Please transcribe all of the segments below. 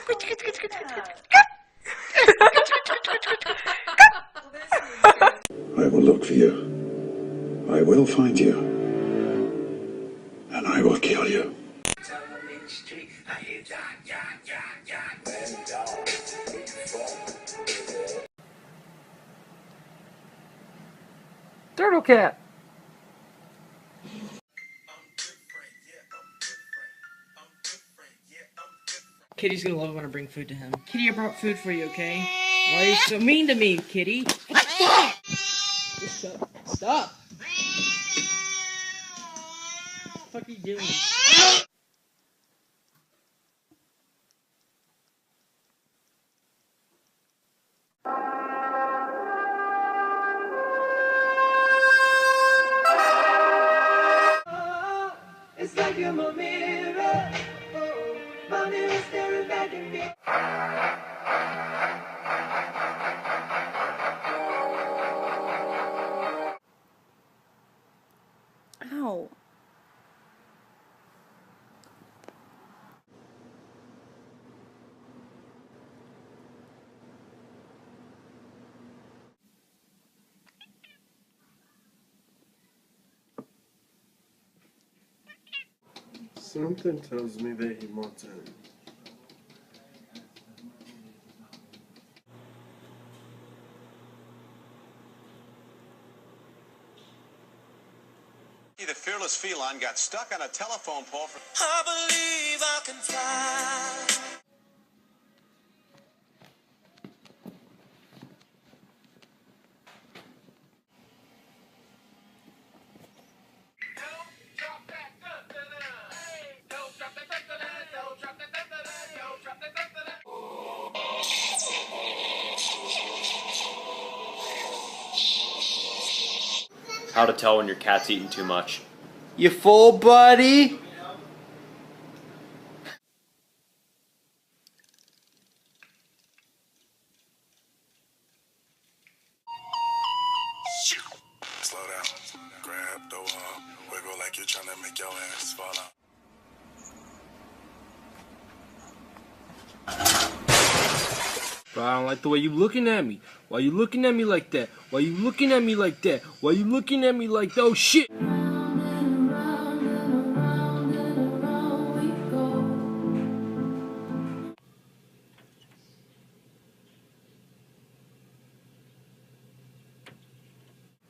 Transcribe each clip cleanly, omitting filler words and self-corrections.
I will look for you. I will find you. And I will kill you. Turtle cat. Kitty's gonna love it when I bring food to him. Kitty, I brought food for you, okay? Why are you so mean to me, Kitty? Just shut. Stop! What the fuck are you doing? It's like you're my mirror. Oh, my mirror staring back at me. Ow. Something tells me that he wants in. The fearless feline got stuck on a telephone pole for... I believe I can fly. How to tell when your cat's eating too much. You full, buddy? Slow down, grab the wall, wiggle like you're trying to make your ass fall out. Bro, I don't like the way you looking at me. Why you looking at me like that? Why you looking at me like that? Why you looking at me like that? Oh shit!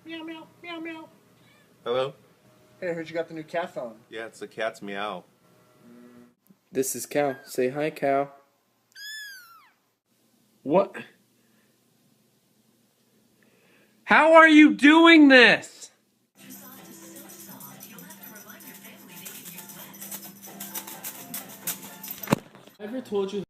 Meow, meow, meow, meow. Hello? Hey, I heard you got the new cat phone. Yeah, it's the cat's meow. This is Cal. Say hi, Cal. What? How are you doing this? I ever told you